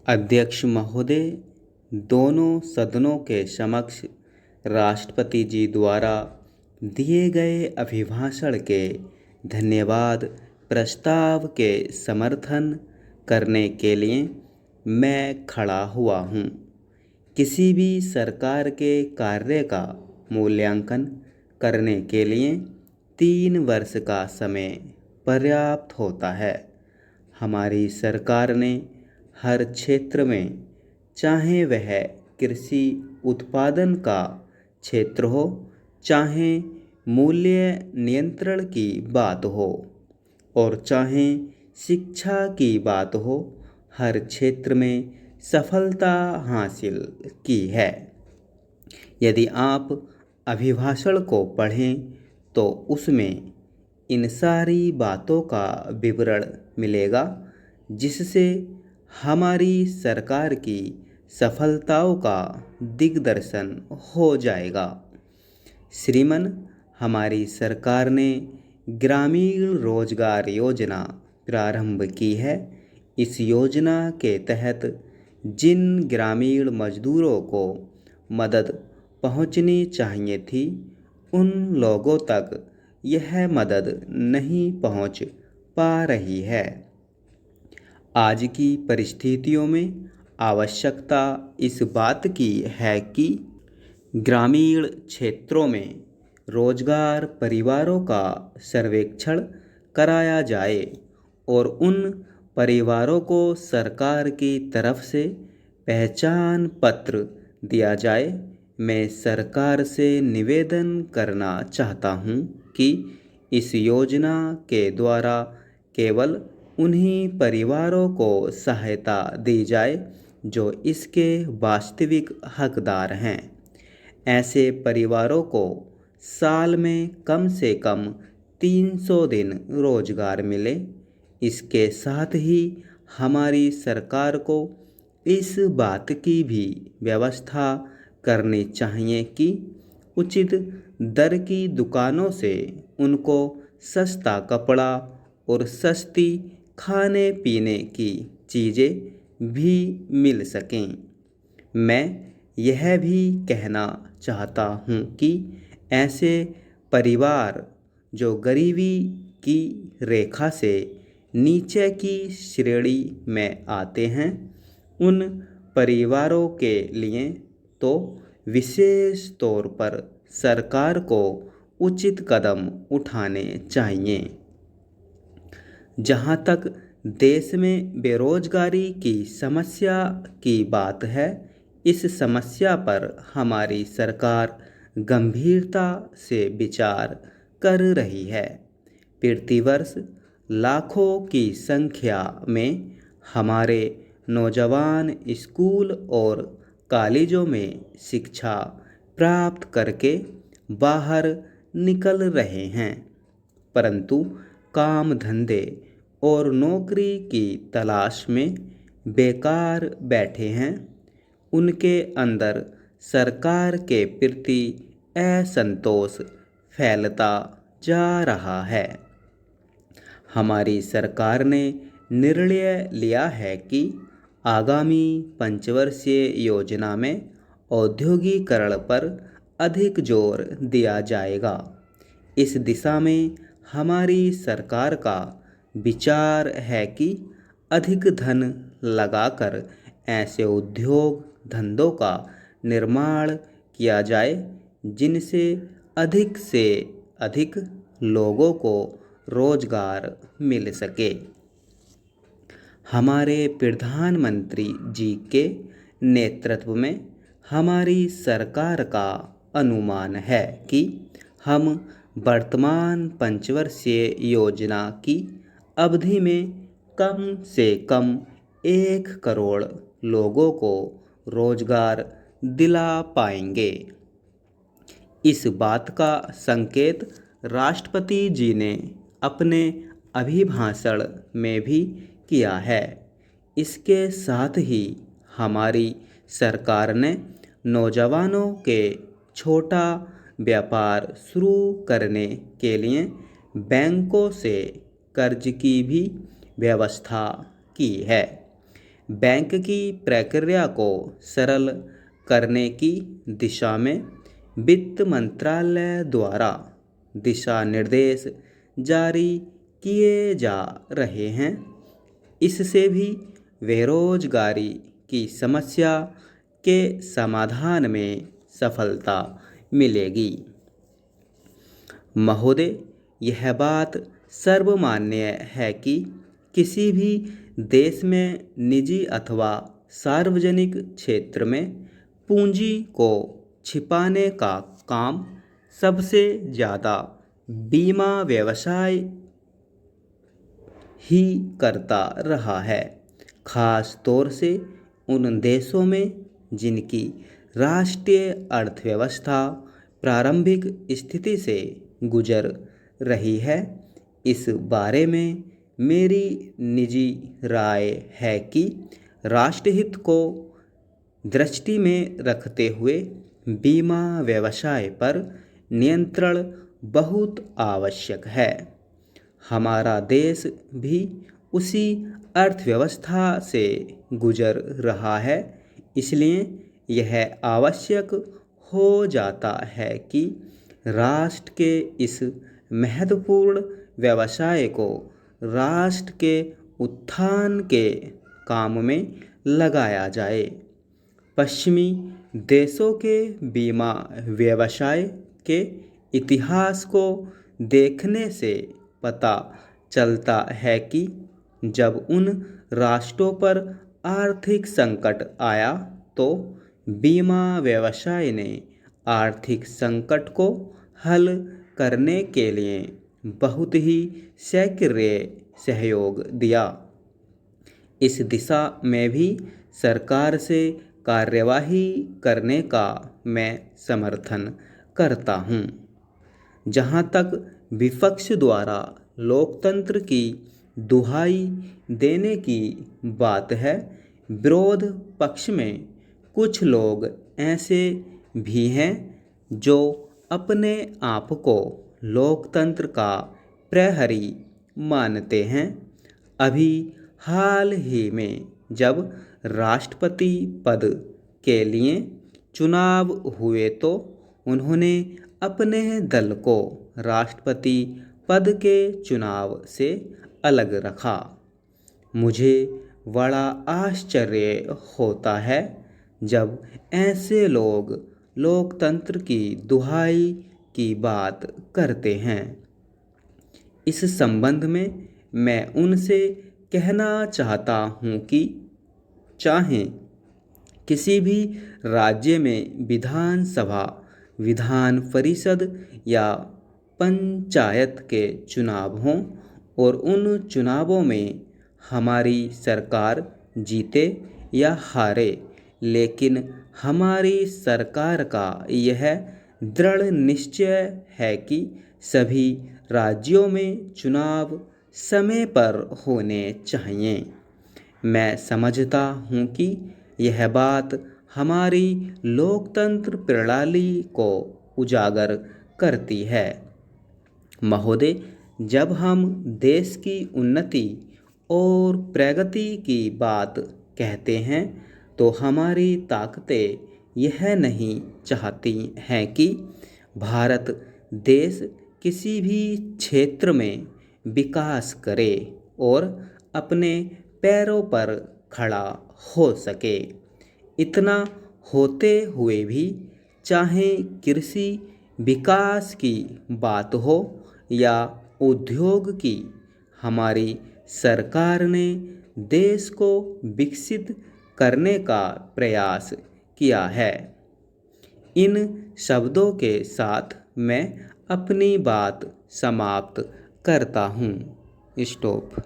अध्यक्ष महोदय, दोनों सदनों के समक्ष राष्ट्रपति जी द्वारा दिए गए अभिभाषण के धन्यवाद प्रस्ताव के समर्थन करने के लिए मैं खड़ा हुआ हूँ। किसी भी सरकार के कार्य का मूल्यांकन करने के लिए 3 वर्ष का समय पर्याप्त होता है। हमारी सरकार ने हर क्षेत्र में, चाहे वह कृषि उत्पादन का क्षेत्र हो, चाहे मूल्य नियंत्रण की बात हो और चाहे शिक्षा की बात हो, हर क्षेत्र में सफलता हासिल की है। यदि आप अभिभाषण को पढ़ें तो उसमें इन सारी बातों का विवरण मिलेगा, जिससे हमारी सरकार की सफलताओं का दिग्दर्शन हो जाएगा। श्रीमान, हमारी सरकार ने ग्रामीण रोजगार योजना प्रारंभ की है। इस योजना के तहत जिन ग्रामीण मजदूरों को मदद पहुंचनी चाहिए थी, उन लोगों तक यह मदद नहीं पहुंच पा रही है। आज की परिस्थितियों में आवश्यकता इस बात की है कि ग्रामीण क्षेत्रों में रोजगार परिवारों का सर्वेक्षण कराया जाए और उन परिवारों को सरकार की तरफ से पहचान पत्र दिया जाए। मैं सरकार से निवेदन करना चाहता हूं कि इस योजना के द्वारा केवल उन्हीं परिवारों को सहायता दी जाए जो इसके वास्तविक हकदार हैं। ऐसे परिवारों को साल में कम से कम 300 दिन रोजगार मिले। इसके साथ ही हमारी सरकार को इस बात की भी व्यवस्था करनी चाहिए कि उचित दर की दुकानों से उनको सस्ता कपड़ा और सस्ती खाने पीने की चीज़ें भी मिल सकें। मैं यह भी कहना चाहता हूँ कि ऐसे परिवार जो गरीबी की रेखा से नीचे की श्रेणी में आते हैं, उन परिवारों के लिए तो विशेष तौर पर सरकार को उचित कदम उठाने चाहिए। जहाँ तक देश में बेरोजगारी की समस्या की बात है, इस समस्या पर हमारी सरकार गंभीरता से विचार कर रही है। प्रतिवर्ष लाखों की संख्या में हमारे नौजवान स्कूल और कॉलेजों में शिक्षा प्राप्त करके बाहर निकल रहे हैं, परंतु काम धंधे और नौकरी की तलाश में बेकार बैठे हैं। उनके अंदर सरकार के प्रति असंतोष फैलता जा रहा है। हमारी सरकार ने निर्णय लिया है कि आगामी पंचवर्षीय योजना में औद्योगिकरण पर अधिक जोर दिया जाएगा। इस दिशा में हमारी सरकार का विचार है कि अधिक धन लगाकर ऐसे उद्योग धंधों का निर्माण किया जाए जिनसे अधिक से अधिक लोगों को रोजगार मिल सके। हमारे प्रधानमंत्री जी के नेतृत्व में हमारी सरकार का अनुमान है कि हम वर्तमान पंचवर्षीय योजना की अवधि में कम से कम 1 करोड़ लोगों को रोजगार दिला पाएंगे। इस बात का संकेत राष्ट्रपति जी ने अपने अभिभाषण में भी किया है। इसके साथ ही हमारी सरकार ने नौजवानों के छोटा व्यापार शुरू करने के लिए बैंकों से कर्ज की भी व्यवस्था की है। बैंक की प्रक्रिया को सरल करने की दिशा में वित्त मंत्रालय द्वारा दिशा निर्देश जारी किए जा रहे हैं। इससे भी बेरोजगारी की समस्या के समाधान में सफलता मिलेगी। महोदय, यह बात सर्वमान्य है कि किसी भी देश में निजी अथवा सार्वजनिक क्षेत्र में पूंजी को छिपाने का काम सबसे ज़्यादा बीमा व्यवसाय ही करता रहा है, खास तौर से उन देशों में जिनकी राष्ट्रीय अर्थव्यवस्था प्रारंभिक स्थिति से गुजर रही है। इस बारे में मेरी निजी राय है कि राष्ट्रहित को दृष्टि में रखते हुए बीमा व्यवसाय पर नियंत्रण बहुत आवश्यक है। हमारा देश भी उसी अर्थव्यवस्था से गुजर रहा है, इसलिए यह आवश्यक हो जाता है कि राष्ट्र के इस महत्वपूर्ण व्यवसाय को राष्ट्र के उत्थान के काम में लगाया जाए। पश्चिमी देशों के बीमा व्यवसाय के इतिहास को देखने से पता चलता है कि जब उन राष्ट्रों पर आर्थिक संकट आया तो बीमा व्यवसाय ने आर्थिक संकट को हल करने के लिए बहुत ही सक्रिय सहयोग दिया। इस दिशा में भी सरकार से कार्यवाही करने का मैं समर्थन करता हूँ। जहाँ तक विपक्ष द्वारा लोकतंत्र की दुहाई देने की बात है, विरोध पक्ष में कुछ लोग ऐसे भी हैं जो अपने आप को लोकतंत्र का प्रहरी मानते हैं। अभी हाल ही में जब राष्ट्रपति पद के लिए चुनाव हुए तो उन्होंने अपने दल को राष्ट्रपति पद के चुनाव से अलग रखा। मुझे बड़ा आश्चर्य होता है जब ऐसे लोग लोकतंत्र की दुहाई की बात करते हैं। इस संबंध में मैं उनसे कहना चाहता हूँ कि चाहे किसी भी राज्य में विधानसभा, विधान परिषद या पंचायत के चुनाव हों और उन चुनावों में हमारी सरकार जीते या हारे, लेकिन हमारी सरकार का यह दृढ़ निश्चय है कि सभी राज्यों में चुनाव समय पर होने चाहिए। मैं समझता हूँ कि यह बात हमारी लोकतंत्र प्रणाली को उजागर करती है। महोदय, जब हम देश की उन्नति और प्रगति की बात कहते हैं तो हमारी ताकतें यह नहीं चाहती हैं कि भारत देश किसी भी क्षेत्र में विकास करे और अपने पैरों पर खड़ा हो सके। इतना होते हुए भी चाहे कृषि विकास की बात हो या उद्योग की, हमारी सरकार ने देश को विकसित करने का प्रयास किया है। इन शब्दों के साथ मैं अपनी बात समाप्त करता हूँ। स्टॉप।